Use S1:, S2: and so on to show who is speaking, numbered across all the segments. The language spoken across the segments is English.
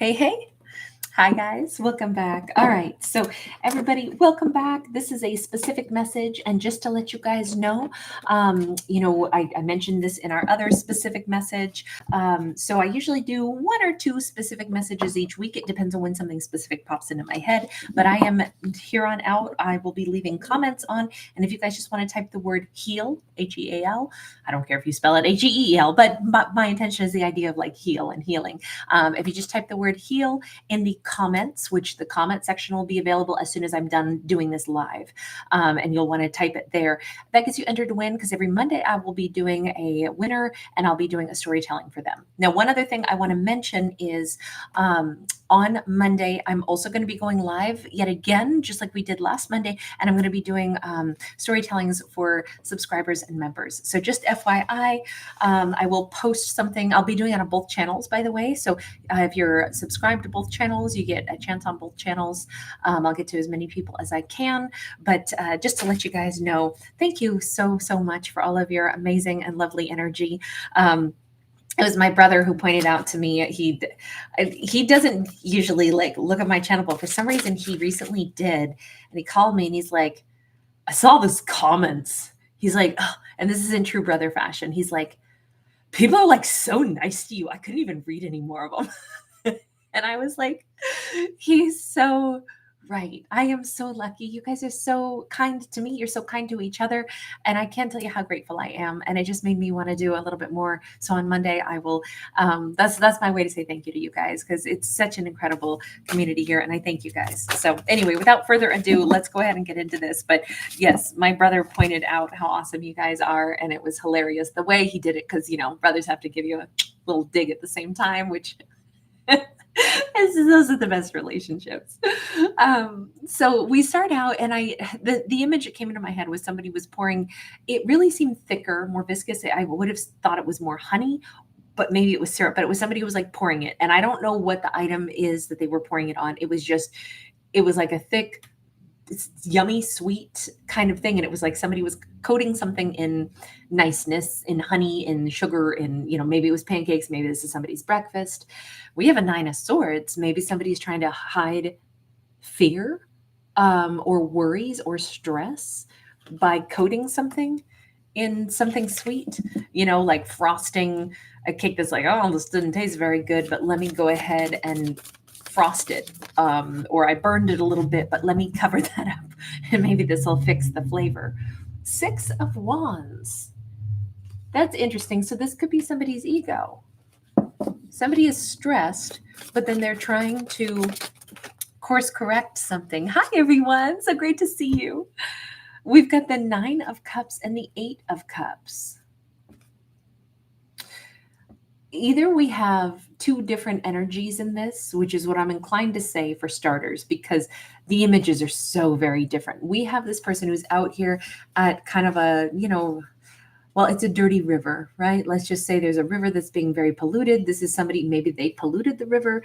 S1: Hey, hey. Hi, guys. Welcome back. All right. So, everybody, welcome back. This is a specific message. And just to let you guys know, I mentioned this in our other specific message. So, I usually do one or two specific messages each week. It depends on when something specific pops into my head. But I am here on out. I will be leaving comments on. And if you guys just want to type the word heal, Heal, I don't care if you spell it Heel, but my intention is the idea of like heal and healing. If you just type the word heal in the comments, which the comment section will be available as soon as I'm done doing this live. And you'll want to type it there. That gets you entered to win because every Monday I will be doing a winner and I'll be doing a storytelling for them. Now, one other thing I want to mention is on Monday, I'm also going to be going live yet again, just like we did last Monday. And I'm going to be doing storytellings for subscribers and members. So just FYI, I will post something. I'll be doing it on both channels, by the way. So if you're subscribed to both channels, you get a chance on both channels. I'll get to as many people as I can. But just to let you guys know, thank you so much for all of your amazing and lovely energy. It was my brother who pointed out to me he doesn't usually like look at my channel, but for some reason he recently did, and he called me and he's like, I saw this comments. He's like, oh, and this is in true brother fashion. He's like, people are like so nice to you. I couldn't even read any more of them. And I was like, he's so right. I am so lucky. You guys are so kind to me. You're so kind to each other. And I can't tell you how grateful I am. And it just made me want to do a little bit more. So on Monday, I will, that's my way to say thank you to you guys, because it's such an incredible community here. And I thank you guys. So anyway, without further ado, let's go ahead and get into this. But yes, my brother pointed out how awesome you guys are. And it was hilarious the way he did it. Cause brothers have to give you a little dig at the same time, which those are the best relationships. So we start out, and the image that came into my head was somebody was pouring. It really seemed thicker, more viscous. I would have thought it was more honey, but maybe it was syrup. But it was somebody who was like pouring it, and I don't know what the item is that they were pouring it on. It was like a thick, yummy, sweet kind of thing, and it was like somebody was coating something in niceness, in honey, in sugar, in maybe it was pancakes, maybe this is somebody's breakfast. We have a 9 of Swords. Maybe somebody's trying to hide fear or worries or stress by coating something in something sweet, like frosting a cake that's like, oh, this didn't taste very good, but let me go ahead and frost it, or I burned it a little bit, but let me cover that up and maybe this will fix the flavor. 6 of Wands. That's interesting. So this could be somebody's ego. Somebody is stressed, but then they're trying to course correct something. Hi, everyone. So great to see you. We've got the 9 of Cups and the 8 of Cups. Either we have two different energies in this, which is what I'm inclined to say for starters, because the images are so very different. We have this person who's out here at kind of a, well, it's a dirty river, right? Let's just say there's a river that's being very polluted. This is somebody, maybe they polluted the river.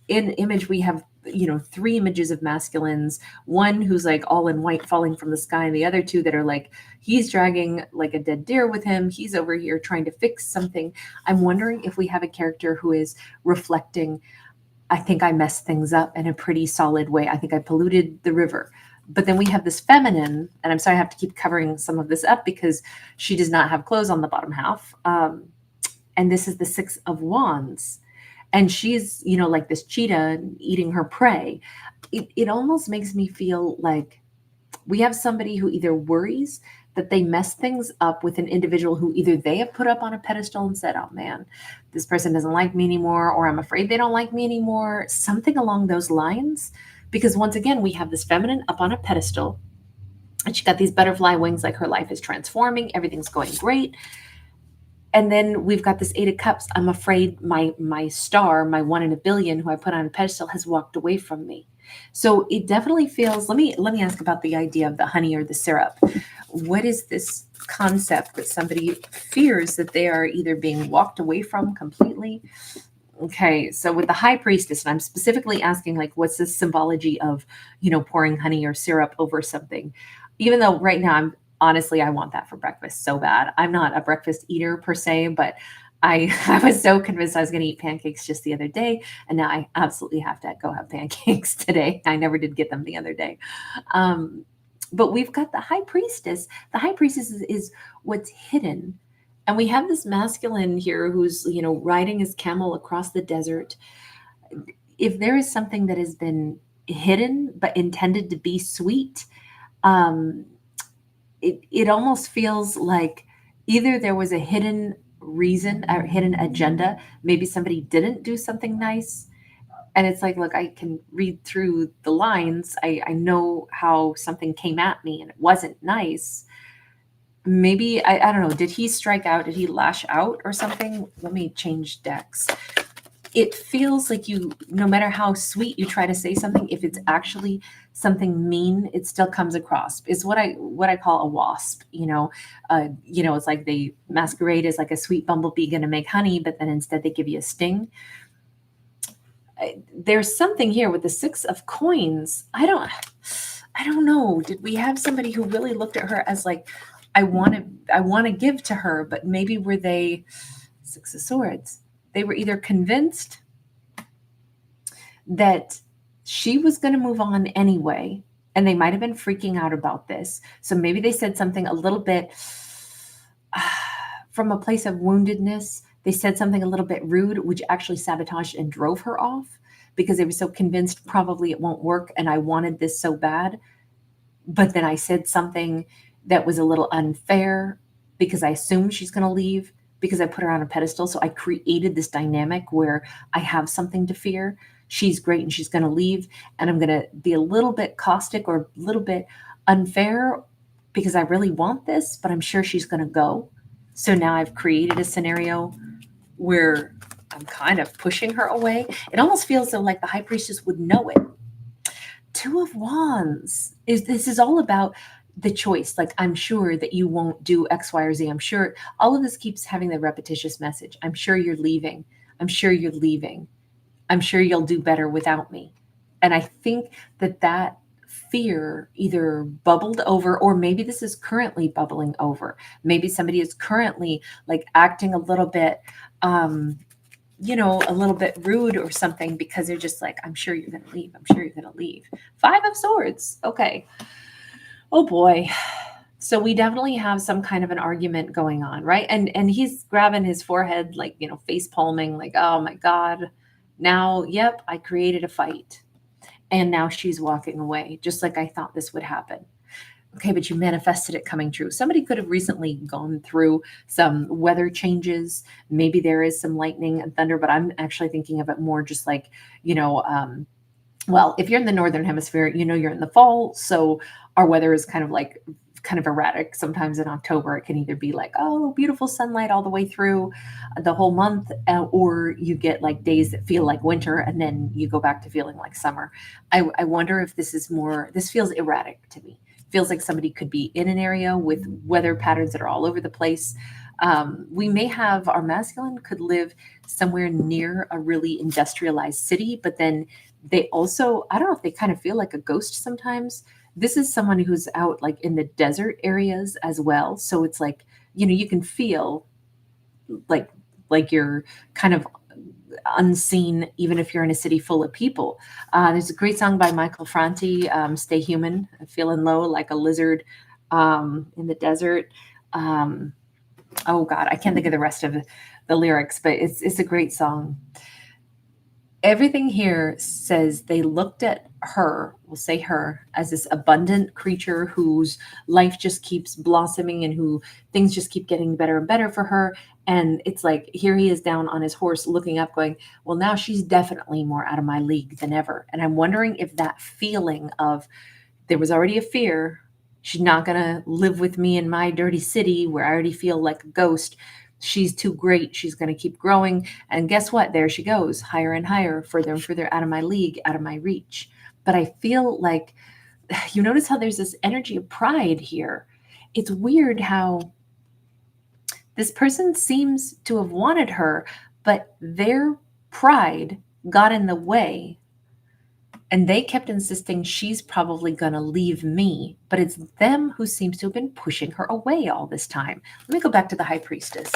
S1: In image, we have 3 images of masculines, one who's like all in white falling from the sky, and the other 2 that are like, he's dragging like a dead deer with him. He's over here trying to fix something. I'm wondering if we have a character who is reflecting, I think I messed things up in a pretty solid way. I think I polluted the river. But then we have this feminine, and I'm sorry, I have to keep covering some of this up because she does not have clothes on the bottom half. And this is the 6 of Wands. And she's, like this cheetah eating her prey. It almost makes me feel like we have somebody who either worries that they mess things up with an individual who either they have put up on a pedestal and said, oh man, this person doesn't like me anymore, or I'm afraid they don't like me anymore, something along those lines. Because once again, we have this feminine up on a pedestal, and she got these butterfly wings, like her life is transforming, everything's going great. And then we've got this 8 of Cups. I'm afraid my star, my 1 in a billion, who I put on a pedestal, has walked away from me. So it definitely feels. Let me ask about the idea of the honey or the syrup. What is this concept that somebody fears that they are either being walked away from completely? Okay, so with the High Priestess, and I'm specifically asking, like, what's the symbology of, pouring honey or syrup over something? Even though right now honestly, I want that for breakfast so bad. I'm not a breakfast eater per se, but I was so convinced I was going to eat pancakes just the other day, and now I absolutely have to go have pancakes today. I never did get them the other day. Um, but we've got the high priestess. The high priestess is what's hidden. And we have this masculine here who's, riding his camel across the desert. If there is something that has been hidden but intended to be sweet, um, it almost feels like either there was a hidden reason or hidden agenda. Maybe somebody didn't do something nice. And it's like, look, I can read through the lines. I know how something came at me and it wasn't nice. Maybe, I don't know. Did he strike out? Did he lash out or something? Let me change decks. It feels like no matter how sweet you try to say something, if it's actually something mean, it still comes across. It's what I call a wasp. It's like they masquerade as like a sweet bumblebee going to make honey, but then instead they give you a sting. There's something here with the 6 of coins. I don't know. Did we have somebody who really looked at her as like, I want to give to her, but maybe were they 6 of swords? They were either convinced that she was going to move on anyway, and they might have been freaking out about this. So maybe they said something a little bit from a place of woundedness. They said something a little bit rude, which actually sabotaged and drove her off because they were so convinced probably it won't work, and I wanted this so bad. But then I said something that was a little unfair because I assumed she's going to leave, because I put her on a pedestal. So I created this dynamic where I have something to fear. She's great and she's going to leave. And I'm going to be a little bit caustic or a little bit unfair because I really want this, but I'm sure she's going to go. So now I've created a scenario where I'm kind of pushing her away. It almost feels though like the high priestess would know it. 2 of Wands this is all about the choice. Like, I'm sure that you won't do X, Y, or Z. I'm sure all of this keeps having the repetitious message. I'm sure you're leaving. I'm sure you're leaving. I'm sure you'll do better without me. And I think that fear either bubbled over, or maybe this is currently bubbling over. Maybe somebody is currently like acting a little bit, a little bit rude or something because they're just like, I'm sure you're going to leave. I'm sure you're going to leave. 5 of swords. Okay. Oh boy. So we definitely have some kind of an argument going on, right? And he's grabbing his forehead, like, face palming, like, oh my God. Now, yep, I created a fight. And now she's walking away, just like I thought this would happen. Okay, but you manifested it coming true. Somebody could have recently gone through some weather changes. Maybe there is some lightning and thunder, but I'm actually thinking of it more just like, well, if you're in the Northern Hemisphere, you're in the fall. So our weather is kind of erratic. Sometimes in October, it can either be like, oh, beautiful sunlight all the way through the whole month, or you get like days that feel like winter and then you go back to feeling like summer. I wonder if this feels erratic to me. Feels like somebody could be in an area with weather patterns that are all over the place. We may have our masculine could live somewhere near a really industrialized city, but then they also, I don't know if they kind of feel like a ghost sometimes. This is someone who's out like in the desert areas as well. So it's like, you can feel like you're kind of unseen, even if you're in a city full of people. There's a great song by Michael Franti, Stay Human, Feeling Low Like a Lizard in the Desert. Oh God, I can't think of the rest of the lyrics, but it's a great song. Everything here says they looked at her, we'll say her, as this abundant creature whose life just keeps blossoming and who things just keep getting better and better for her. And it's like, here he is down on his horse looking up going, well, now she's definitely more out of my league than ever. And I'm wondering if that feeling of there was already a fear, she's not going to live with me in my dirty city where I already feel like a ghost. She's too great. She's going to keep growing. And guess what? There she goes, higher and higher, further and further out of my league, out of my reach. But I feel like, you notice how there's this energy of pride here. It's weird how this person seems to have wanted her, but their pride got in the way. And they kept insisting she's probably going to leave me, but it's them who seems to have been pushing her away all this time. Let me go back to the high priestess.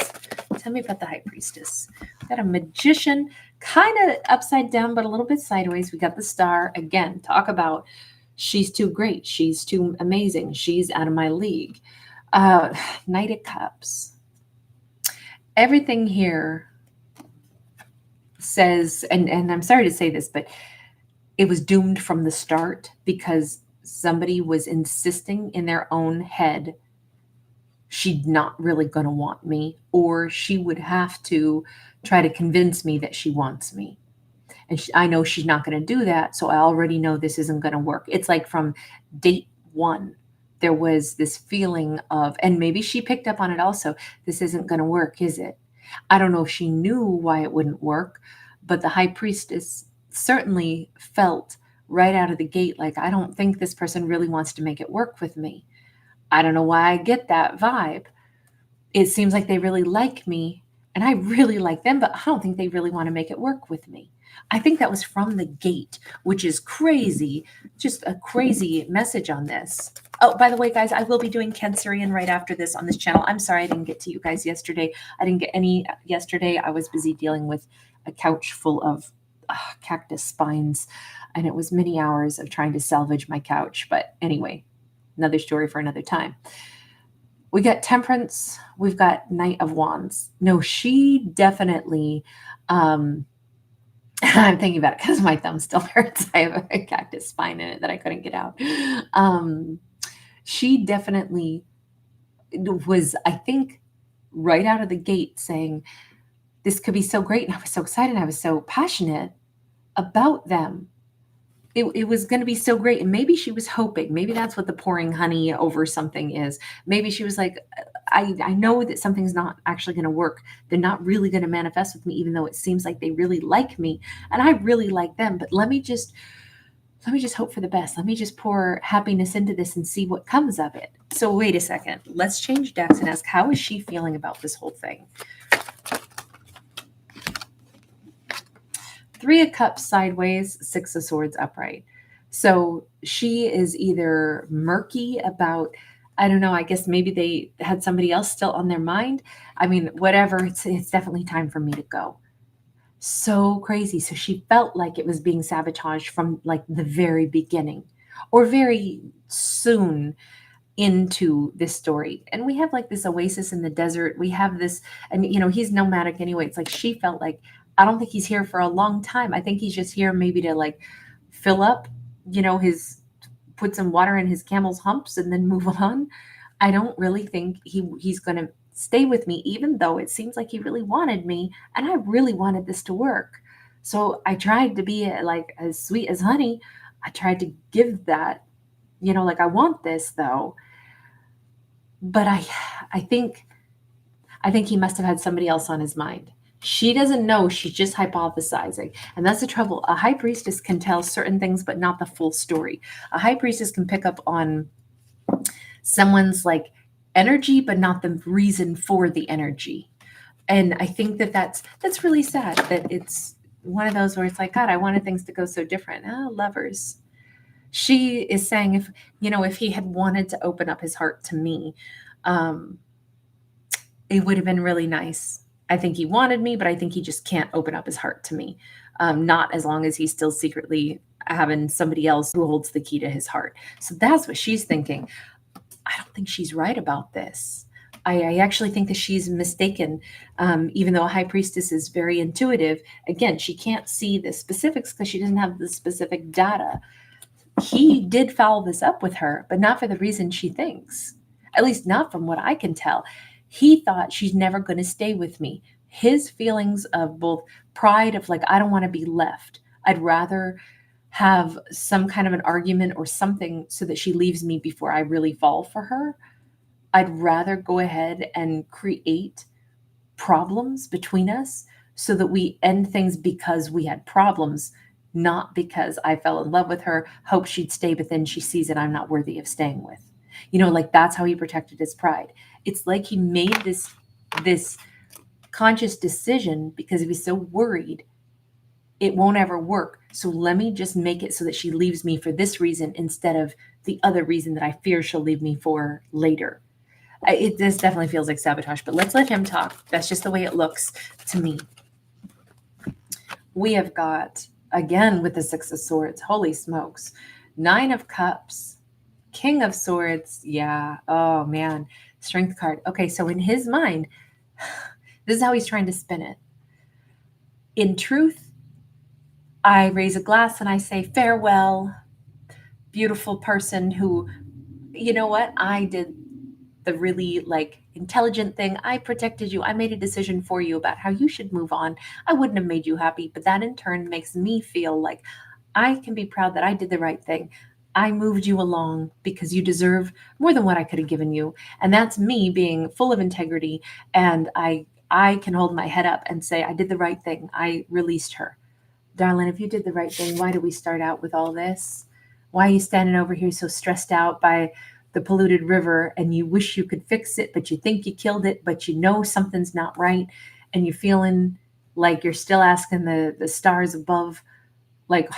S1: Tell Tell me about the High Priestess. Got a Magician, kind of upside down, but a little bit sideways. We got the Star. Again, talk about she's too great. She's too amazing. She's out of my league. Knight of Cups. Everything here says, and I'm sorry to say this, but it was doomed from the start because somebody was insisting in their own head she's not really going to want me, or she would have to try to convince me that she wants me. And I know she's not going to do that, so I already know this isn't going to work. It's like from date one, there was this feeling of, and maybe she picked up on it also, this isn't going to work, is it? I don't know if she knew why it wouldn't work, but the High Priestess certainly felt right out of the gate like, I don't think this person really wants to make it work with me. I don't know why I get that vibe. It seems like they really like me, and I really like them, but I don't think they really want to make it work with me. I think that was from the gate, which is crazy. Just a crazy message on this. Oh, by the way, guys, I will be doing Cancerian right after this on this channel. I'm sorry I didn't get to you guys yesterday. I didn't get any yesterday. I was busy dealing with a couch full of cactus spines, and it was many hours of trying to salvage my couch. But anyway, another story for another time. We got Temperance. We've got Knight of Wands. No, she definitely... I'm thinking about it because my thumb still hurts. I have a cactus spine in it that I couldn't get out. She definitely was, I think, right out of the gate saying, this could be so great. And I was so excited. I was so passionate about them. It was going to be so great. And maybe she was hoping, maybe that's what the pouring honey over something is. Maybe she was like, I know that something's not actually going to work. They're not really going to manifest with me, even though it seems like they really like me and I really like them. But let me just hope for the best. Let me just pour happiness into this and see what comes of it. So wait a second. Let's change decks and ask, how is she feeling about this whole thing? Three of Cups sideways, Six of Swords upright. So she is either murky about, I don't know, I guess maybe they had somebody else still on their mind. I mean, whatever, it's definitely time for me to go. So crazy. So she felt like it was being sabotaged from like the very beginning or very soon into this story. And we have like this oasis in the desert. We have this, and you know, he's nomadic anyway. It's like she felt like, I don't think he's here for a long time. I think he's just here maybe to like fill up, you know, put some water in his camel's humps and then move on. I don't really think he's going to stay with me, even though it seems like he really wanted me and I really wanted this to work. So I tried to be like as sweet as honey. I tried to give that, you know, like I want this though. But I think he must have had somebody else on his mind. She doesn't know. She's just hypothesizing. And that's the trouble. A High Priestess can tell certain things, but not the full story. A High Priestess can pick up on someone's like energy, but not the reason for the energy. And I think that's really sad that it's one of those where it's like, God, I wanted things to go so different. Lovers. She is saying if he had wanted to open up his heart to me, it would have been really nice. I think he wanted me, but I think he just can't open up his heart to me. Not as long as he's still secretly having somebody else who holds the key to his heart. So that's what she's thinking. I don't think she's right about this. I actually think that she's mistaken, even though a High Priestess is very intuitive. Again, she can't see the specifics because she doesn't have the specific data. He did foul this up with her, but not for the reason she thinks. At least not from what I can tell. He thought she's never going to stay with me. His feelings of both pride of like, I don't want to be left. I'd rather have some kind of an argument or something so that she leaves me before I really fall for her. I'd rather go ahead and create problems between us so that we end things because we had problems, not because I fell in love with her, hope she'd stay, but then she sees that I'm not worthy of staying with. You know, like that's how he protected his pride. It's like he made this conscious decision because he was so worried it won't ever work. So let me just make it so that she leaves me for this reason instead of the other reason that I fear she'll leave me for later. This definitely feels like sabotage, but let's let him talk. That's just the way it looks to me. We have got, again, with the Six of Swords, holy smokes, Nine of Cups, King of Swords. Yeah. Oh, man. Strength card. Okay, so in his mind, this is how he's trying to spin it. In truth, I raise a glass and I say, farewell, beautiful person who, you know what? I did the really intelligent thing. I protected you. I made a decision for you about how you should move on. I wouldn't have made you happy, but that in turn makes me feel like I can be proud that I did the right thing. I moved you along because you deserve more than what I could have given you. And that's me being full of integrity. And I can hold my head up and say, I did the right thing. I released her. Darling, if you did the right thing, why do we start out with all this? Why are you standing over here so stressed out by the polluted river and you wish you could fix it, but you think you killed it, but you know something's not right, and you're feeling like you're still asking the stars above, like,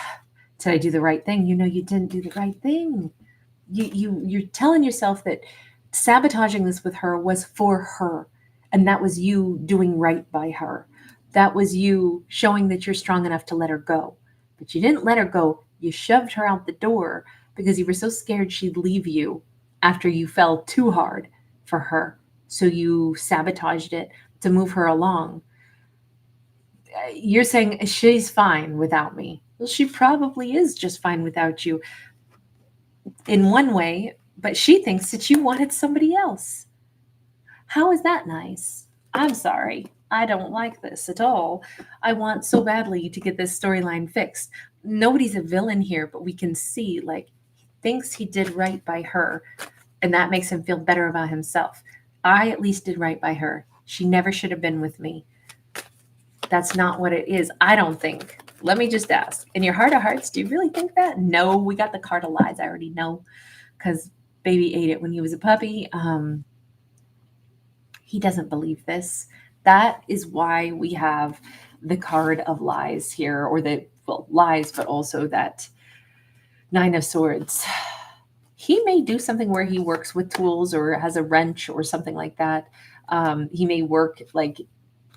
S1: did I do the right thing? You know you didn't do the right thing. You're telling yourself that sabotaging this with her was for her, and that was you doing right by her. That was you showing that you're strong enough to let her go. But you didn't let her go. You shoved her out the door because you were so scared she'd leave you after you fell too hard for her. So you sabotaged it to move her along. You're saying she's fine without me. Well, she probably is just fine without you in one way, but she thinks that you wanted somebody else. How is that nice? I'm sorry. I don't like this at all. I want so badly to get this storyline fixed. Nobody's a villain here, but we can see he thinks he did right by her, and that makes him feel better about himself. I at least did right by her. She never should have been with me. That's not what it is, I don't think. Let me just ask. In your heart of hearts, do you really think that? No, we got the card of lies. I already know because baby ate it when he was a puppy. He doesn't believe this. That is why we have the card of lies here, or lies, but also that Nine of Swords. He may do something where he works with tools or has a wrench or something like that. He may work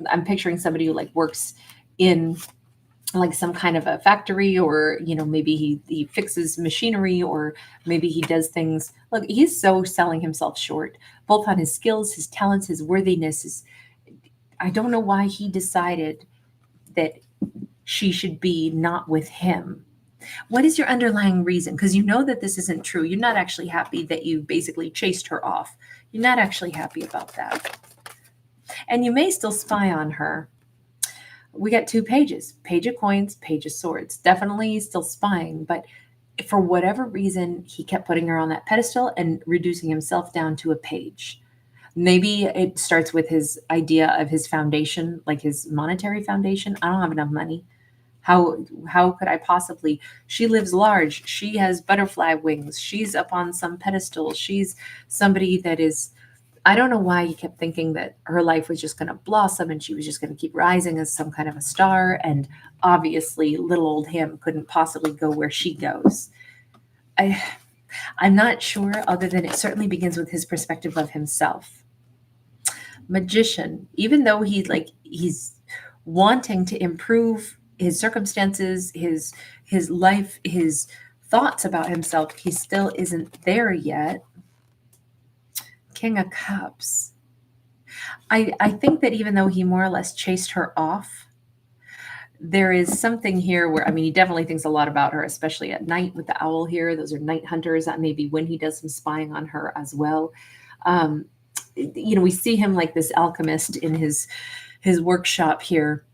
S1: I'm picturing somebody who works in some kind of a factory, or maybe he fixes machinery, or maybe he does things. Look, he's so selling himself short, both on his skills, his talents, his worthiness. I don't know why he decided that she should be not with him. What is your underlying reason? Because you know that this isn't true. You're not actually happy that you basically chased her off. You're not actually happy about that. And you may still spy on her. We got two pages, Page of Coins, Page of Swords. Definitely still spying, but for whatever reason, he kept putting her on that pedestal and reducing himself down to a page. Maybe it starts with his idea of his foundation, like his monetary foundation. I don't have enough money. How could I possibly? She lives large. She has butterfly wings. She's up on some pedestal. She's somebody that is, I don't know why he kept thinking that her life was just going to blossom and she was just going to keep rising as some kind of a star. And obviously, little old him couldn't possibly go where she goes. I'm not sure, other than it certainly begins with his perspective of himself. Magician, even though he's wanting to improve his circumstances, his life, his thoughts about himself, he still isn't there yet. King of Cups. I think that even though he more or less chased her off, there is something here where, he definitely thinks a lot about her, especially at night with the owl here. Those are night hunters. That may be when he does some spying on her as well. We see him like this alchemist in his workshop here,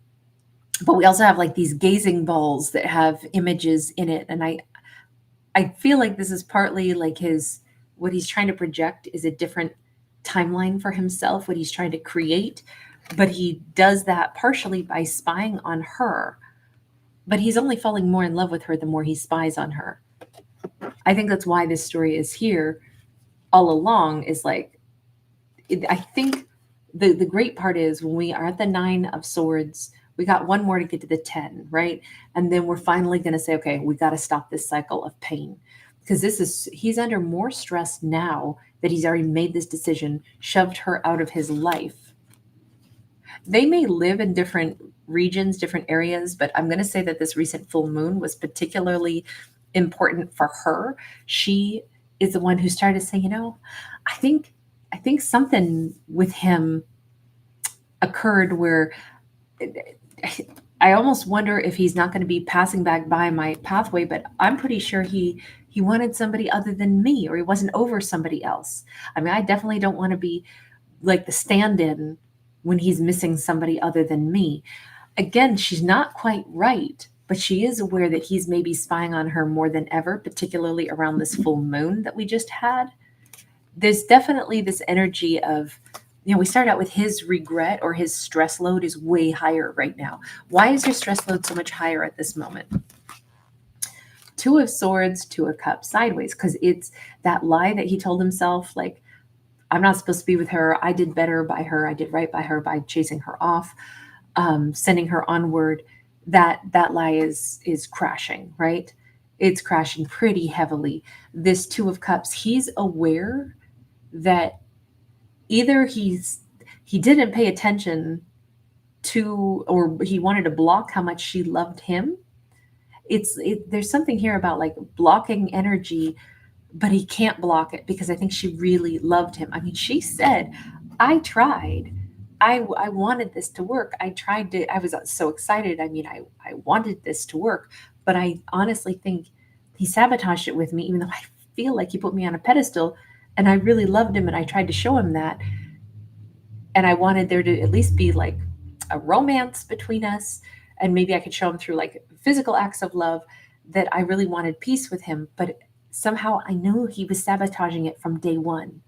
S1: but we also have these gazing balls that have images in it. And I feel like this is partly what he's trying to project is a different timeline for himself, what he's trying to create. But he does that partially by spying on her. But he's only falling more in love with her the more he spies on her. I think that's why this story is here all along, is I think the great part is when we are at the Nine of Swords, we got one more to get to the 10, right? And then we're finally going to say, okay, we got to stop this cycle of pain. Because he's under more stress now that he's already made this decision, shoved her out of his life. They may live in different regions, different areas, but I'm going to say that this recent full moon was particularly important for her. She is the one who started to say, I think something with him occurred where I almost wonder if he's not going to be passing back by my pathway, but I'm pretty sure he wanted somebody other than me, or he wasn't over somebody else. I mean, I definitely don't want to be like the stand-in when he's missing somebody other than me. Again, she's not quite right, but she is aware that he's maybe spying on her more than ever, particularly around this full moon that we just had. There's definitely this energy of, we start out with his regret, or his stress load is way higher right now. Why is your stress load so much higher at this moment? Two of Swords, Two of Cups sideways, because it's that lie that he told himself, like, I'm not supposed to be with her. I did better by her. I did right by her by chasing her off, sending her onward. That lie is crashing, right? It's crashing pretty heavily. This Two of Cups, he's aware that either he didn't pay attention to, or he wanted to block how much she loved him. There's something here about like blocking energy, but he can't block it because I think she really loved him. I mean, she said, I tried. I wanted this to work. I was so excited. I mean, I wanted this to work, but I honestly think he sabotaged it with me, even though I feel like he put me on a pedestal and I really loved him and I tried to show him that. And I wanted there to at least be like a romance between us. And maybe I could show him through like physical acts of love that I really wanted peace with him. But somehow I knew he was sabotaging it from day one.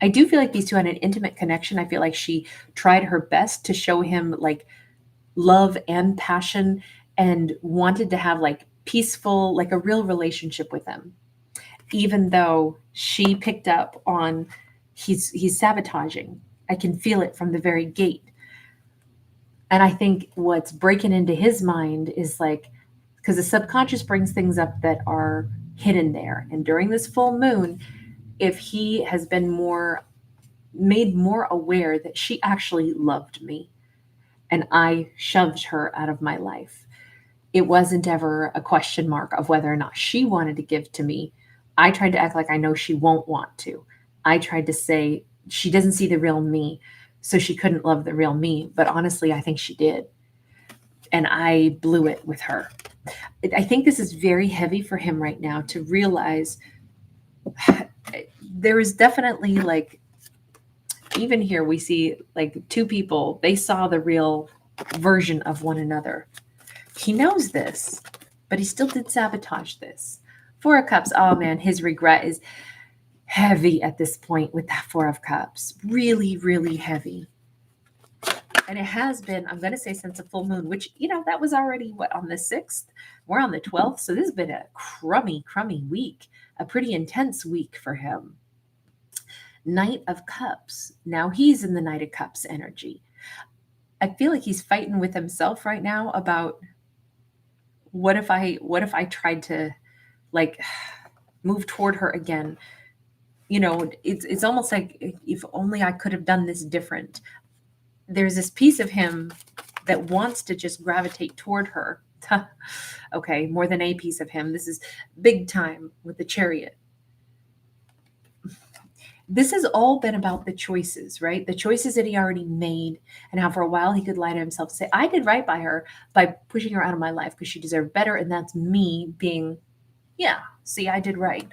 S1: I do feel like these two had an intimate connection. I feel like she tried her best to show him like love and passion and wanted to have like peaceful, like a real relationship with him. Even though she picked up on he's sabotaging. I can feel it from the very gate. And I think what's breaking into his mind is like, because the subconscious brings things up that are hidden there. And during this full moon, if he has been made more aware that she actually loved me and I shoved her out of my life, it wasn't ever a question mark of whether or not she wanted to give to me. I tried to act like I know she won't want to. I tried to say she doesn't see the real me, so she couldn't love the real me. But honestly, I think she did. And I blew it with her. I think this is very heavy for him right now to realize there is definitely like, even here we see like two people, they saw the real version of one another. He knows this, but he still did sabotage this. Four of Cups, oh man, his regret is heavy at this point with that Four of Cups. Really, really heavy. And it has been, I'm going to say, since a full moon, which, that was already, on the 6th? We're on the 12th. So this has been a crummy week, a pretty intense week for him. Knight of Cups. Now he's in the Knight of Cups energy. I feel like he's fighting with himself right now about what if I tried to like move toward her again. It's almost like if only I could have done this different. There's this piece of him that wants to just gravitate toward her. Okay, more than a piece of him. This is big time with the Chariot. This has all been about the choices, right? The choices that he already made, and how for a while he could lie to himself, say, I did right by her by pushing her out of my life because she deserved better. And that's me being, yeah, see, I did right.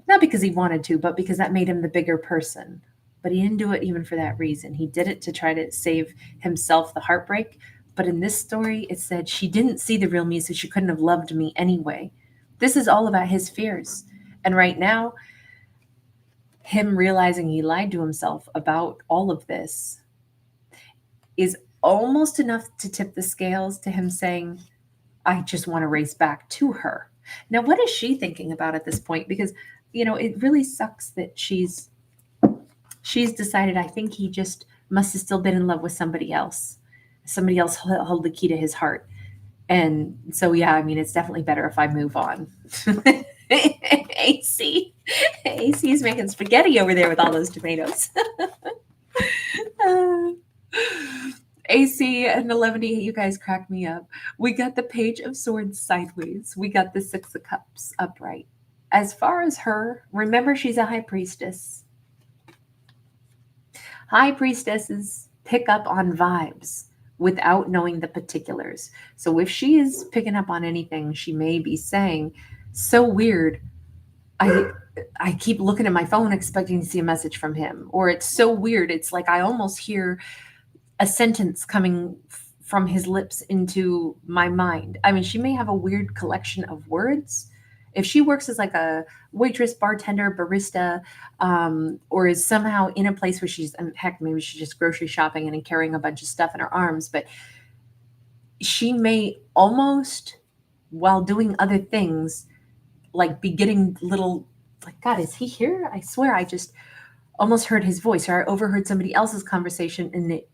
S1: Not because he wanted to, but because that made him the bigger person. But he didn't do it even for that reason. He did it to try to save himself the heartbreak. But in this story, it said she didn't see the real me, so she couldn't have loved me anyway. This is all about his fears. And right now, him realizing he lied to himself about all of this is almost enough to tip the scales to him saying, I just want to race back to her. Now, what is she thinking about at this point? Because, it really sucks that she's decided, I think he just must have still been in love with somebody else. Somebody else held the key to his heart. And so, yeah, I mean, it's definitely better if I move on. AC. AC is making spaghetti over there with all those tomatoes. AC and 11E, you guys crack me up. We got the Page of Swords sideways. We got the Six of Cups upright. As far as her, remember she's a high priestess. High priestesses pick up on vibes without knowing the particulars. So if she is picking up on anything, she may be saying, so weird, I keep looking at my phone expecting to see a message from him. Or it's so weird, it's like I almost hear a sentence coming from his lips into my mind. I mean, she may have a weird collection of words. If she works as like a waitress, bartender, barista, or is somehow in a place where she's, heck, maybe she's just grocery shopping and carrying a bunch of stuff in her arms, but she may almost, while doing other things, like be getting little, like, God, is he here? I swear I just almost heard his voice, or I overheard somebody else's conversation and it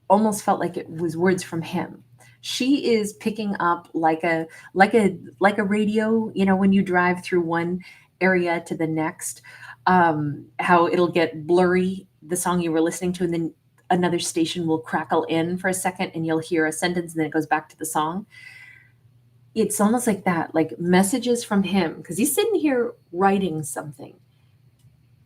S1: almost felt like it was words from him. She is picking up like a radio, you know, when you drive through one area to the next, how it'll get blurry, the song you were listening to, and then another station will crackle in for a second and you'll hear a sentence and then it goes back to the song. It's almost like that, like messages from him, because he's sitting here writing something.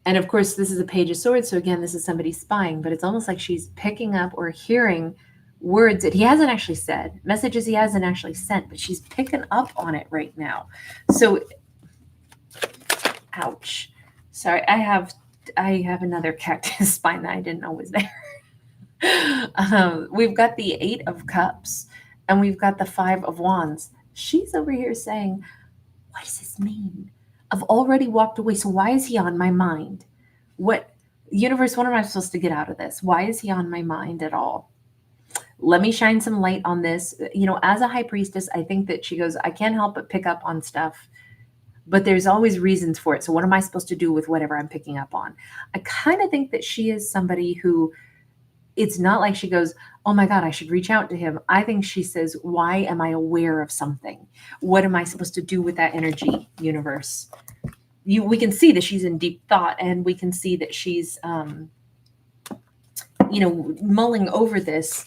S1: And of course, this is a Page of Swords. So again, this is somebody spying, but it's almost like she's picking up or hearing words that he hasn't actually said, messages he hasn't actually sent, but she's picking up on it right now. So, ouch. Sorry, I have another cactus spine that I didn't know was there. We've got the Eight of Cups and we've got the Five of Wands. She's over here saying, what does this mean? I've already walked away. So why is he on my mind? What, universe, what am I supposed to get out of this? Why is he on my mind at all? Let me shine some light on this. You know, as a high priestess, I think that she goes, I can't help but pick up on stuff, but there's always reasons for it. So what am I supposed to do with whatever I'm picking up on? I kind of think that she is somebody who, it's not like she goes, oh my God, I should reach out to him. I think she says, why am I aware of something? What am I supposed to do with that energy, universe? We can see that she's in deep thought, and we can see that she's, mulling over this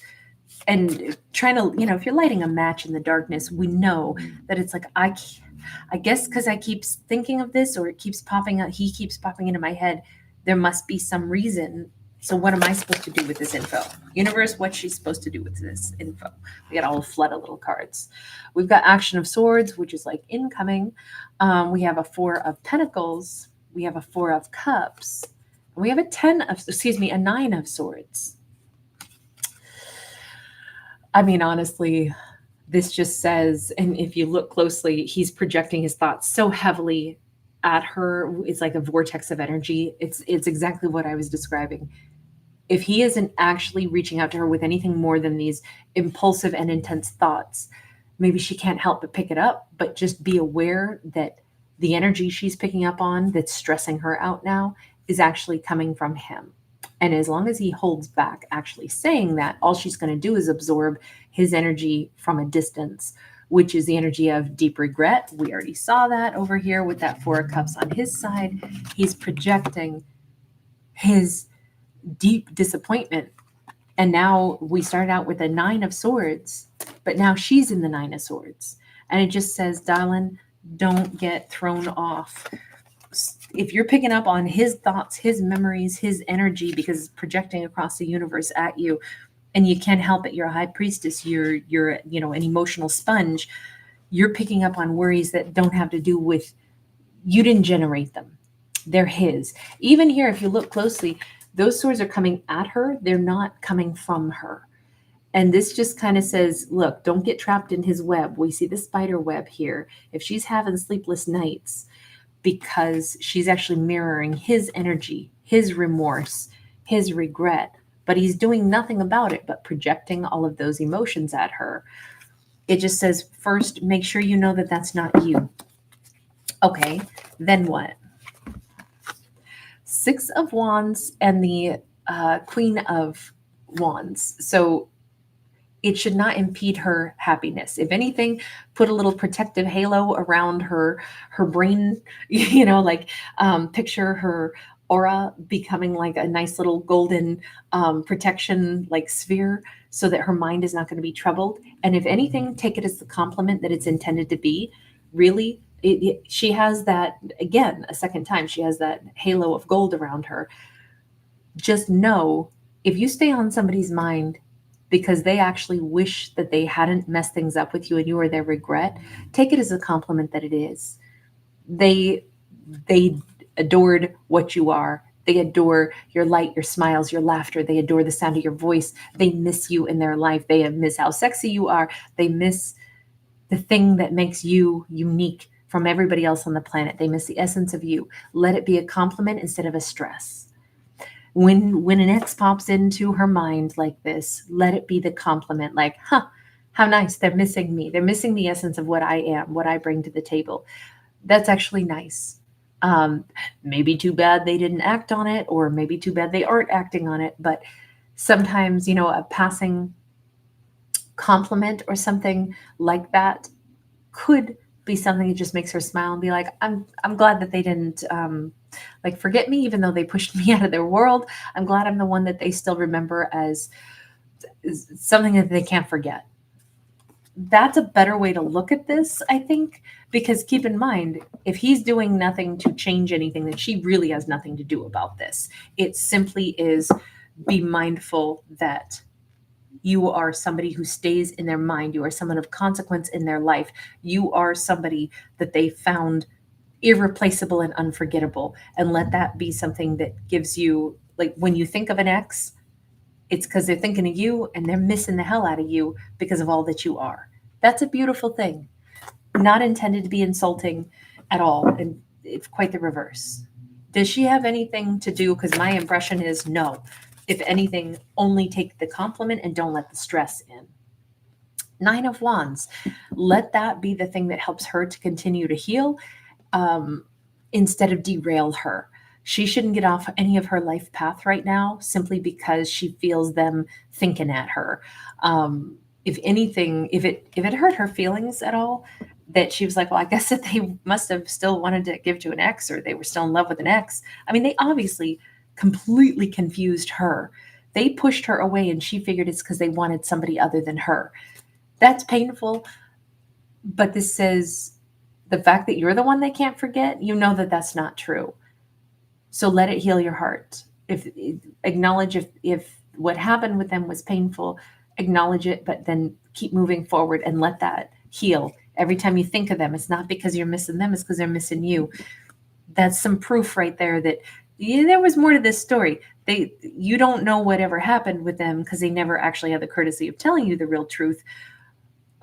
S1: and trying to, if you're lighting a match in the darkness, we know that it's like, I guess because I keep thinking of this, or it keeps popping up, he keeps popping into my head, there must be some reason. So what am I supposed to do with this info? Universe, what's she supposed to do with this info? We got a whole flood of little cards. We've got Action of Swords, which is like incoming. We have a Four of Pentacles. We have a Four of Cups. And we have a Nine of Swords. I mean, honestly, this just says, and if you look closely, he's projecting his thoughts so heavily at her. It's like a vortex of energy. It's exactly what I was describing. If he isn't actually reaching out to her with anything more than these impulsive and intense thoughts, maybe she can't help but pick it up, but just be aware that the energy she's picking up on that's stressing her out now is actually coming from him. And as long as he holds back actually saying that, all she's going to do is absorb his energy from a distance, which is the energy of deep regret. We already saw that over here with that Four of Cups on his side. He's projecting his deep disappointment. And now we start out with a Nine of Swords, but now she's in the Nine of Swords. And it just says, darling, don't get thrown off. If you're picking up on his thoughts, his memories, his energy, because it's projecting across the universe at you, and you can't help it, you're a high priestess, you're an emotional sponge, you're picking up on worries that don't have to do with, you didn't generate them. They're his. Even here, if you look closely, those swords are coming at her. They're not coming from her. And this just kind of says, look, don't get trapped in his web. We see the spider web here. If she's having sleepless nights because she's actually mirroring his energy, his remorse, his regret, but he's doing nothing about it but projecting all of those emotions at her. It just says, first, make sure you know that that's not you. Okay, then what? Six of Wands and the Queen of Wands. So it should not impede her happiness. If anything, put a little protective halo around her brain, like picture her aura becoming like a nice little golden protection like sphere so that her mind is not going to be troubled. And if anything, take it as the compliment that it's intended to be. Really, she has that, again, a second time, she has that halo of gold around her. Just know, if you stay on somebody's mind because they actually wish that they hadn't messed things up with you and you are their regret, take it as a compliment that it is. They adored what you are. They adore your light, your smiles, your laughter. They adore the sound of your voice. They miss you in their life. They miss how sexy you are. They miss the thing that makes you unique from everybody else on the planet. They miss the essence of you. Let it be a compliment instead of a stress. When an ex pops into her mind like this, let it be the compliment, like, how nice, they're missing me. They're missing the essence of what I am, what I bring to the table. That's actually nice. Maybe too bad they didn't act on it, or maybe too bad they aren't acting on it. But sometimes, a passing compliment or something like that could be something that just makes her smile and be like, I'm glad that they didn't forget me, even though they pushed me out of their world. I'm glad I'm the one that they still remember as something that they can't forget. That's a better way to look at this, I think, because keep in mind, if he's doing nothing to change anything, then she really has nothing to do about this. It simply is, be mindful that you are somebody who stays in their mind. You are someone of consequence in their life. You are somebody that they found irreplaceable and unforgettable. And let that be something that gives you, like, when you think of an ex, it's because they're thinking of you and they're missing the hell out of you because of all that you are. That's a beautiful thing. Not intended to be insulting at all. And it's quite the reverse. Does she have anything to do? Because my impression is no. If anything, only take the compliment and don't let the stress in. 9 of Wands. Let that be the thing that helps her to continue to heal instead of derail her. She shouldn't get off any of her life path right now simply because she feels them thinking at her. If anything, if it hurt her feelings at all, that she was like, well, I guess that they must have still wanted to give to an ex, or they were still in love with an ex. I mean, they obviously completely confused her. They pushed her away and she figured it's because they wanted somebody other than her. That's painful. But this says the fact that you're the one they can't forget, you know that that's not true. So let it heal your heart. Acknowledge if what happened with them was painful, acknowledge it, but then keep moving forward and let that heal. Every time you think of them, it's not because you're missing them, it's because they're missing you. That's some proof right there that there was more to this story. You don't know whatever happened with them because they never actually had the courtesy of telling you the real truth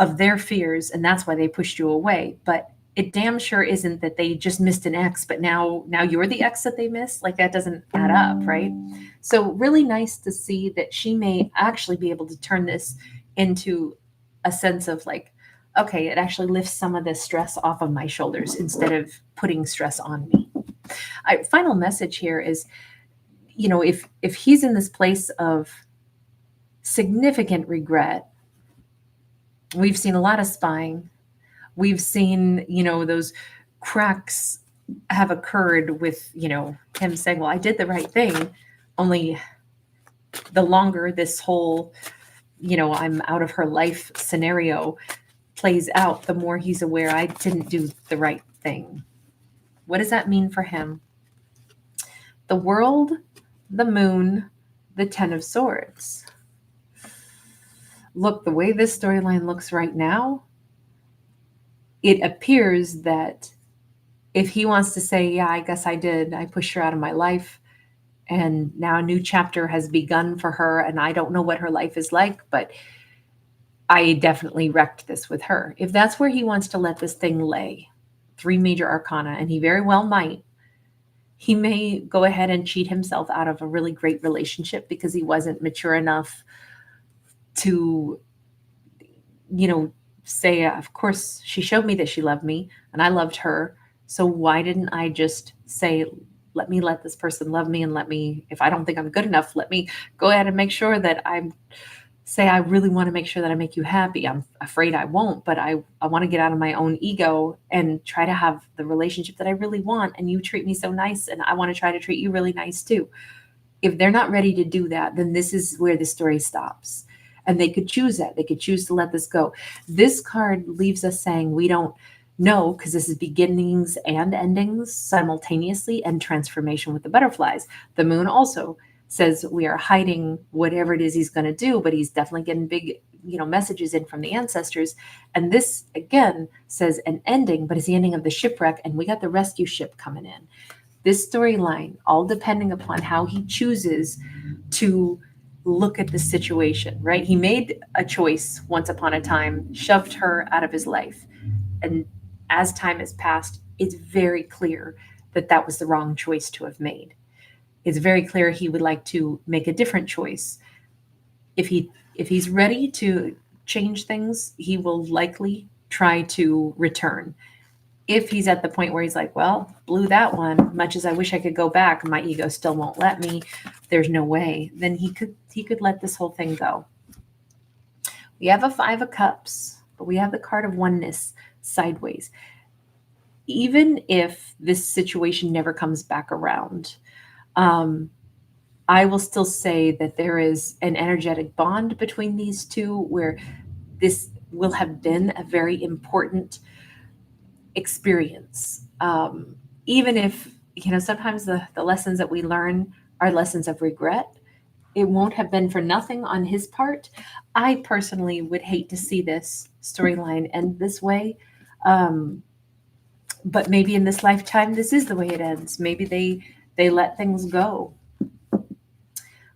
S1: of their fears, and that's why they pushed you away. But it damn sure isn't that they just missed an ex, but now you're the ex that they missed. Like, that doesn't add up, right? So really nice to see that she may actually be able to turn this into a sense of like, okay, it actually lifts some of the stress off of my shoulders instead of putting stress on me. Final message here is, if he's in this place of significant regret, we've seen a lot of spying. We've seen, those cracks have occurred with, him saying, well, I did the right thing. Only the longer this whole, I'm out of her life scenario plays out, the more he's aware I didn't do the right thing. What does that mean for him? The World, the Moon, the 10 of Swords. Look, the way this storyline looks right now, it appears that if he wants to say, yeah, I guess I did, I pushed her out of my life, and now a new chapter has begun for her, and I don't know what her life is like, but I definitely wrecked this with her. If that's where he wants to let this thing lay, 3 major arcana, and he very well might, he may go ahead and cheat himself out of a really great relationship because he wasn't mature enough to, say, of course, she showed me that she loved me and I loved her. So why didn't I just say, let me let this person love me, and let me, if I don't think I'm good enough, let me go ahead and make sure that I'm say, I really want to make sure that I make you happy. I'm afraid I won't, but I want to get out of my own ego and try to have the relationship that I really want. And you treat me so nice, and I want to try to treat you really nice too. If they're not ready to do that, then this is where the story stops. And they could choose that. They could choose to let this go. This card leaves us saying we don't know, because this is beginnings and endings simultaneously, and transformation with the butterflies. The moon also says we are hiding whatever it is he's going to do, but he's definitely getting big, messages in from the ancestors. And this again says an ending, but it's the ending of the shipwreck, and we got the rescue ship coming in. This storyline, all depending upon how he chooses to look at the situation, right? He made a choice once upon a time, shoved her out of his life. And as time has passed, it's very clear that that was the wrong choice to have made. It's very clear he would like to make a different choice. If he's ready to change things, he will likely try to return. If he's at the point where he's like, well, blew that one, much as I wish I could go back, my ego still won't let me, there's no way, then he could let this whole thing go. We have a 5 of Cups, but we have the card of oneness sideways. Even if this situation never comes back around, I will still say that there is an energetic bond between these two, where this will have been a very important experience. Even if, sometimes the lessons that we learn are lessons of regret, it won't have been for nothing on his part. I personally would hate to see this storyline end this way. But maybe in this lifetime, this is the way it ends. Maybe they let things go.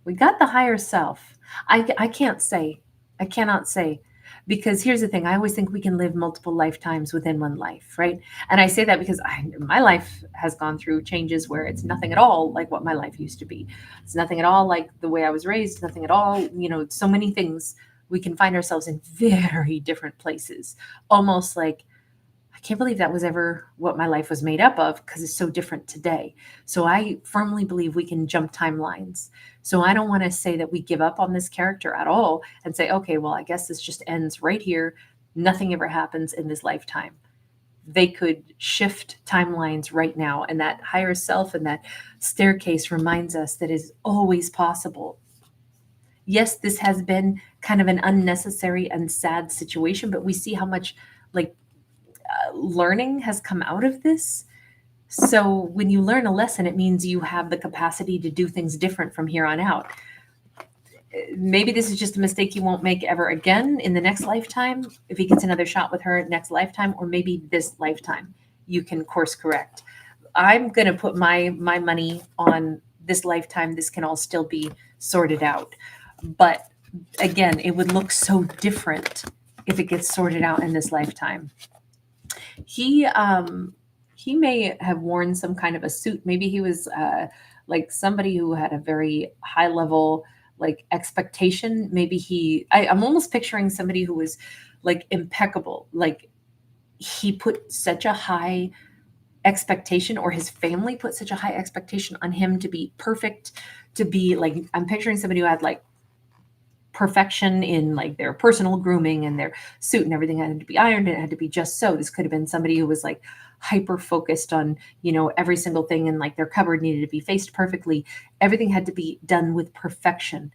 S1: We got the higher self. I can't say. I cannot say. Because here's the thing, I always think we can live multiple lifetimes within one life, right? And I say that because my life has gone through changes where it's nothing at all like what my life used to be. It's nothing at all like the way I was raised, nothing at all, so many things. We can find ourselves in very different places, almost like, I can't believe that was ever what my life was made up of, because it's so different today. So I firmly believe we can jump timelines. So I don't want to say that we give up on this character at all and say, okay, well, I guess this just ends right here. Nothing ever happens in this lifetime. They could shift timelines right now. And that higher self and that staircase reminds us that is always possible. Yes, this has been kind of an unnecessary and sad situation, but we see how much learning has come out of this. So when you learn a lesson, it means you have the capacity to do things different from here on out. Maybe this is just a mistake you won't make ever again in the next lifetime, if he gets another shot with her next lifetime, or maybe this lifetime you can course correct. I'm going to put my money on this lifetime. This can all still be sorted out. But again, it would look so different if it gets sorted out in this lifetime. He may have worn some kind of a suit. Maybe he was like somebody who had a very high level expectation. Maybe I'm almost picturing somebody who was like impeccable. Like he put such a high expectation, or his family put such a high expectation on him to be perfect, to be like, I'm picturing somebody who had like perfection in like their personal grooming and their suit, and everything had to be ironed, and it had to be just so. This could have been somebody who was like hyper focused on, every single thing, and like their cupboard needed to be faced perfectly. Everything had to be done with perfection.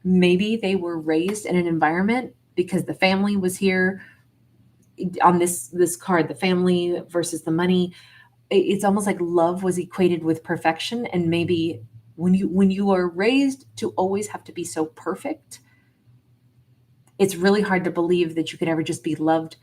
S1: Maybe they were raised in an environment, because the family was here on this card, the family versus the money. It's almost like love was equated with perfection. And maybe when you are raised to always have to be so perfect, it's really hard to believe that you could ever just be loved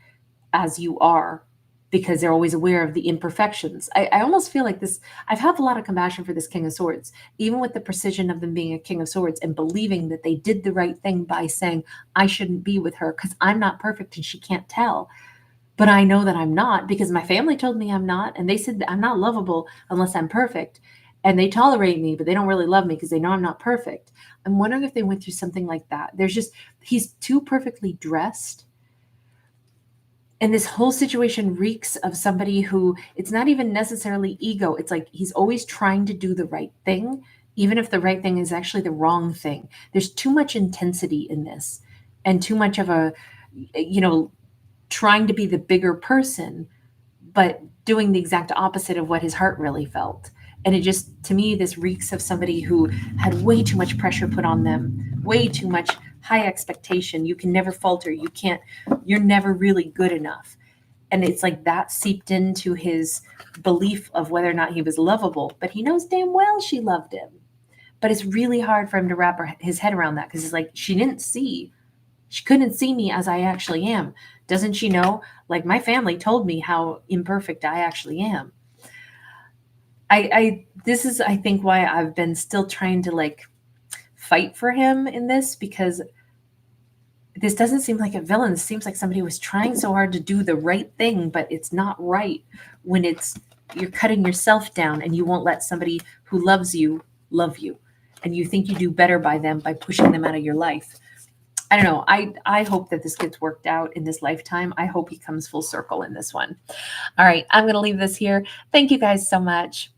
S1: as you are, because they're always aware of the imperfections. I almost feel like this, I've had a lot of compassion for this King of Swords, even with the precision of them being a King of Swords, and believing that they did the right thing by saying, I shouldn't be with her because I'm not perfect and she can't tell. But I know that I'm not, because my family told me I'm not. And they said that I'm not lovable unless I'm perfect. And they tolerate me, but they don't really love me because they know I'm not perfect. I'm wondering if they went through something like that. He's too perfectly dressed. And this whole situation reeks of somebody who, it's not even necessarily ego. It's like he's always trying to do the right thing, even if the right thing is actually the wrong thing. There's too much intensity in this, and too much of a, you know, trying to be the bigger person, but doing the exact opposite of what his heart really felt. And it just, to me, this reeks of somebody who had way too much pressure put on them, way too much high expectation. You can never falter. You can't, you're never really good enough. And it's like that seeped into his belief of whether or not he was lovable. But he knows damn well she loved him. But it's really hard for him to wrap his head around that, because it's like, she couldn't see me as I actually am. Doesn't she know? Like, my family told me how imperfect I actually am. This is, I think, why I've been still trying to like fight for him in this, because this doesn't seem like a villain. This seems like somebody was trying so hard to do the right thing, but it's not right when it's, you're cutting yourself down and you won't let somebody who loves you love you. And you think you do better by them by pushing them out of your life. I don't know. I hope that this gets worked out in this lifetime. I hope he comes full circle in this one. All right, I'm going to leave this here. Thank you guys so much.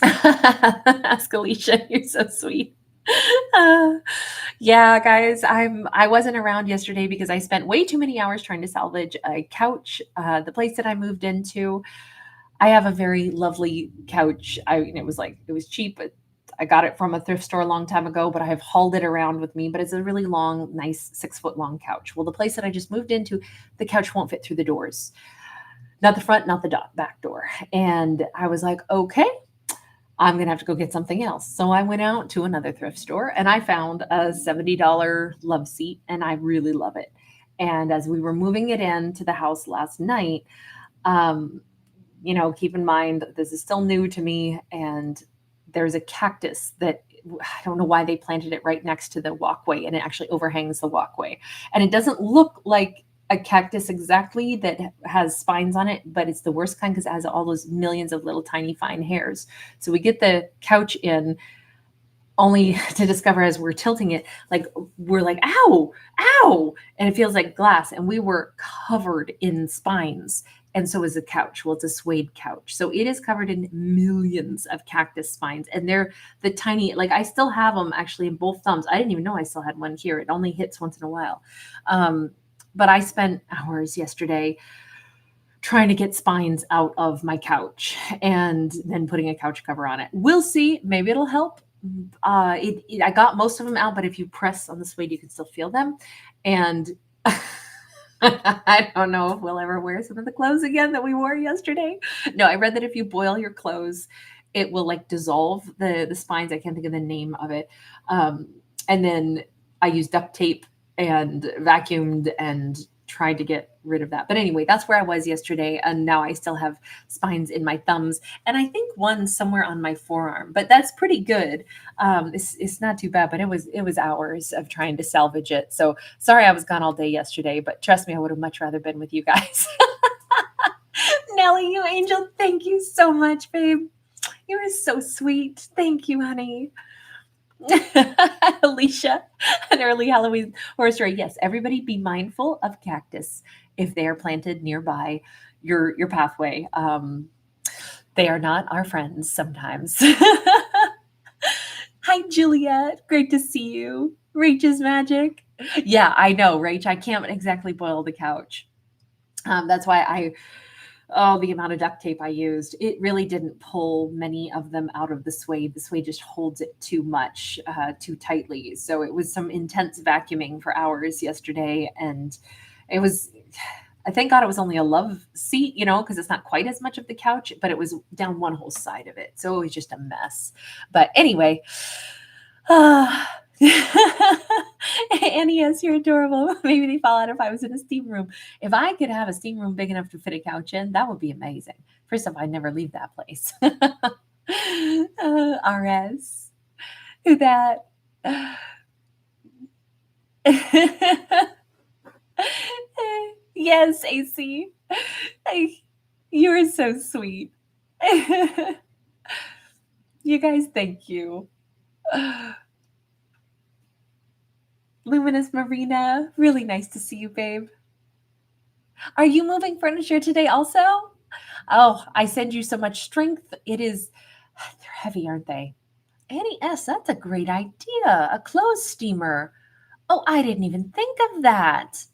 S1: Ask Alicia, you're so sweet. Yeah, guys, I wasn't around yesterday because I spent way too many hours trying to salvage a couch. The place that I moved into, I have a very lovely couch. It was cheap, but I got it from a thrift store a long time ago, but I have hauled it around with me. But it's a really long, nice 6-foot long couch. Well, the place that I just moved into, the couch won't fit through the doors, not the front, not the back door. And I was like, okay, I'm going to have to go get something else. So I went out to another thrift store and I found a $70 love seat, and I really love it. And as we were moving it into the house last night, keep in mind that this is still new to me, and there's a cactus that I don't know why they planted it right next to the walkway, and it actually overhangs the walkway. And it doesn't look like a cactus exactly that has spines on it, but it's the worst kind because it has all those millions of little tiny fine hairs. So we get the couch in, only to discover as we're tilting it, like we're like, ow, ow, and it feels like glass. And we were covered in spines. And so is the couch. Well, it's a suede couch. So it is covered in millions of cactus spines. And they're the tiny, like I still have them actually in both thumbs. I didn't even know I still had one here. It only hits once in a while. But I spent hours yesterday trying to get spines out of my couch and then putting a couch cover on it. We'll see. Maybe it'll help. I got most of them out, but if you press on the suede, you can still feel them. And I don't know if we'll ever wear some of the clothes again that we wore yesterday. No, I read that if you boil your clothes, it will like dissolve the spines. I can't think of the name of it. And then I used duct tape and vacuumed and tried to get rid of that. But anyway, that's where I was yesterday. And now I still have spines in my thumbs. And I think one somewhere on my forearm, but that's pretty good. It's not too bad, but it was hours of trying to salvage it. So sorry I was gone all day yesterday, but trust me, I would have much rather been with you guys. Nellie, you angel, thank you so much, babe. You are so sweet. Thank you, honey. Alicia, an early Halloween horror story. Yes, everybody be mindful of cactus if they are planted nearby your pathway. They are not our friends sometimes. Hi, Juliet. Great to see you. Rach is magic. Yeah, I know, Rach. I can't exactly boil the couch. That's why the amount of duct tape I used, it really didn't pull many of them out of the suede. The suede just holds it too much, too tightly. So it was some intense vacuuming for hours yesterday. And it was, thank God it was only a love seat, because it's not quite as much of the couch, but it was down one whole side of it. So it was just a mess. But anyway, Annie, yes, you're adorable. Maybe they fall out if I was in a steam room. If I could have a steam room big enough to fit a couch in, that would be amazing. First off, I'd never leave that place. RS. Who that? Yes, AC. You're so sweet. You guys, thank you. Luminous Marina, really nice to see you, babe. Are you moving furniture today also? Oh, I send you so much strength. They're heavy, aren't they? Annie S., that's a great idea. A clothes steamer. Oh, I didn't even think of that.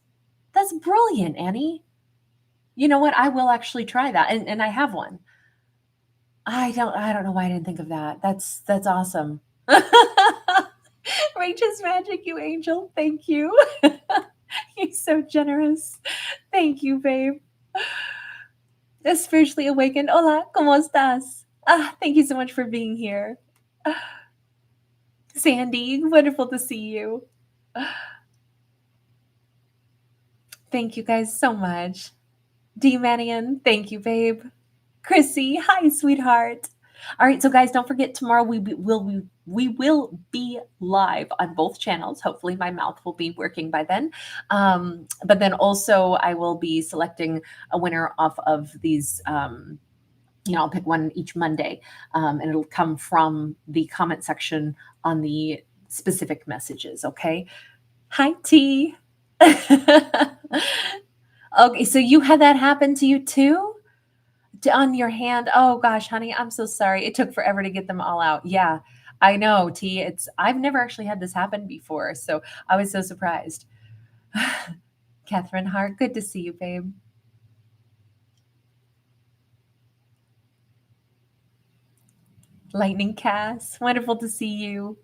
S1: That's brilliant, Annie. You know what? I will actually try that. And I have one. I don't know why I didn't think of that. That's awesome. Rachel's magic, you angel. Thank you. You're so generous. Thank you, babe. Spiritually awakened. Hola, ¿cómo estás? Thank you so much for being here. Sandy, wonderful to see you. Thank you guys so much. D Manian, thank you, babe. Chrissy, hi, sweetheart. All right, so guys, don't forget tomorrow we will be live on both channels. Hopefully, my mouth will be working by then. But then also, I will be selecting a winner off of these. I'll pick one each Monday, and it'll come from the comment section on the specific messages. Okay. Hi, T. Okay, so you had that happen to you too? On your hand? Oh gosh, honey, I'm so sorry. It took forever to get them all out. Yeah, I know, T. I've never actually had this happen before, so I was so surprised. Catherine Hart, good to see you, babe. Lightning Cass, wonderful to see you.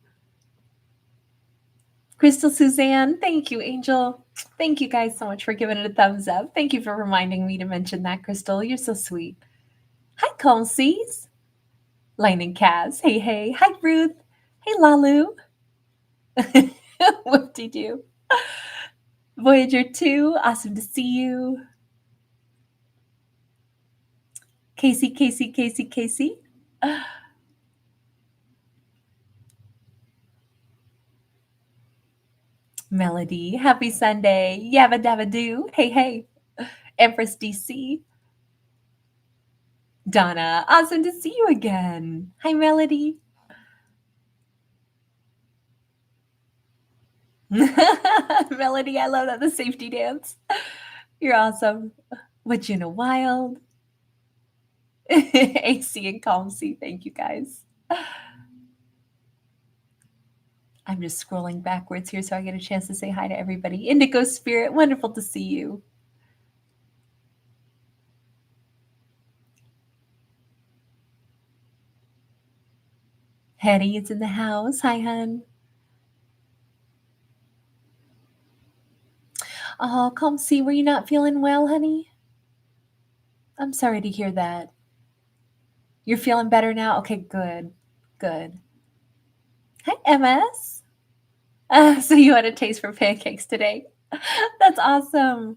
S1: Crystal Suzanne, thank you, Angel. Thank you guys so much for giving it a thumbs up. Thank you for reminding me to mention that, Crystal. You're so sweet. Hi, Colsees. Lightning Cass, hey, hey. Hi, Ruth. Hey, Lalu. Whoop-de-doo. Voyager 2, awesome to see you. Casey. Melody, happy Sunday. Yabba dabba doo. Hey, hey. Empress DC. Donna, awesome to see you again. Hi, Melody. Melody, I love that. The safety dance. You're awesome. Wajuna Wild. AC and Calm C. Thank you guys. I'm just scrolling backwards here so I get a chance to say hi to everybody. Indigo Spirit, wonderful to see you. Hetty is in the house. Hi, hun. Oh, Calm C, were you not feeling well, honey? I'm sorry to hear that. You're feeling better now? Okay, good. Good. Hi, MS. So you had a taste for pancakes today. That's awesome.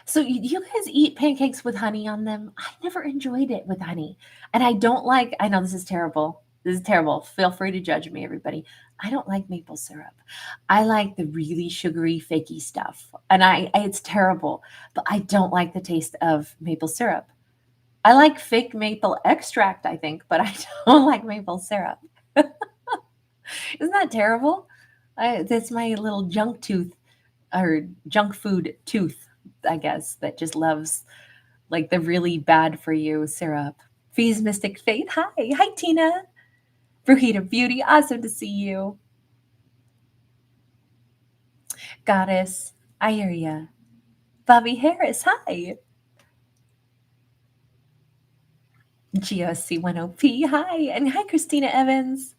S1: So you guys eat pancakes with honey on them? I never enjoyed it with honey. And I don't like, I know this is terrible. This is terrible. Feel free to judge me, everybody. I don't like maple syrup. I like the really sugary, fakey stuff. And it's terrible, but I don't like the taste of maple syrup. I like fake maple extract, I think, but I don't like maple syrup. Isn't that terrible? That's my little junk tooth or junk food tooth, I guess, that just loves like the really bad for you syrup. Fees Mystic Faith. Hi. Hi, Tina. Brujita Beauty. Awesome to see you. Goddess. I hear ya. Bobby Harris. Hi. GOC10P. Hi. And hi, Christina Evans.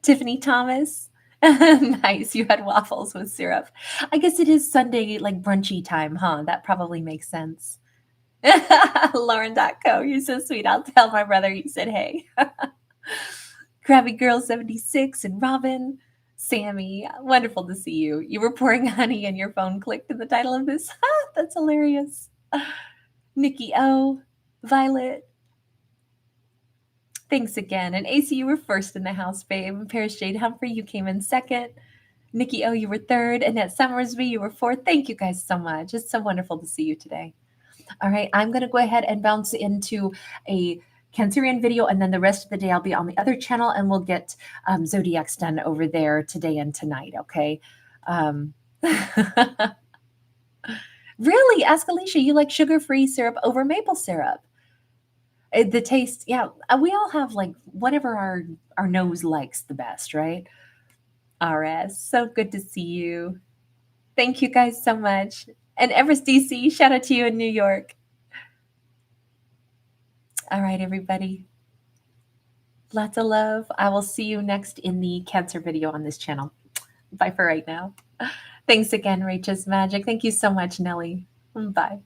S1: Tiffany Thomas. Nice. You had waffles with syrup. I guess it is Sunday, like brunchy time, huh? That probably makes sense. Lauren.co. You're so sweet. I'll tell my brother you said hey. Krabby Girl 76 and Robin. Sammy, wonderful to see you. You were pouring honey and your phone clicked in the title of this. That's hilarious. Nikki O. Violet. Thanks again. And AC, you were first in the house, babe. Paris Jade Humphrey, you came in second. Nikki O, you were third. Annette Summersby, you were fourth. Thank you guys so much. It's so wonderful to see you today. All right, I'm going to go ahead and bounce into a Cancerian video, and then the rest of the day I'll be on the other channel, and we'll get Zodiacs done over there today and tonight, okay? Really? Ask Alicia, you like sugar-free syrup over maple syrup? The taste, yeah, we all have like whatever our nose likes the best, right? RS, so good to see you. Thank you guys so much. And Everest DC, shout out to you in New York. All right, everybody. Lots of love. I will see you next in the Cancer video on this channel. Bye for right now. Thanks again, Rachel's Magic. Thank you so much, Nellie. Bye.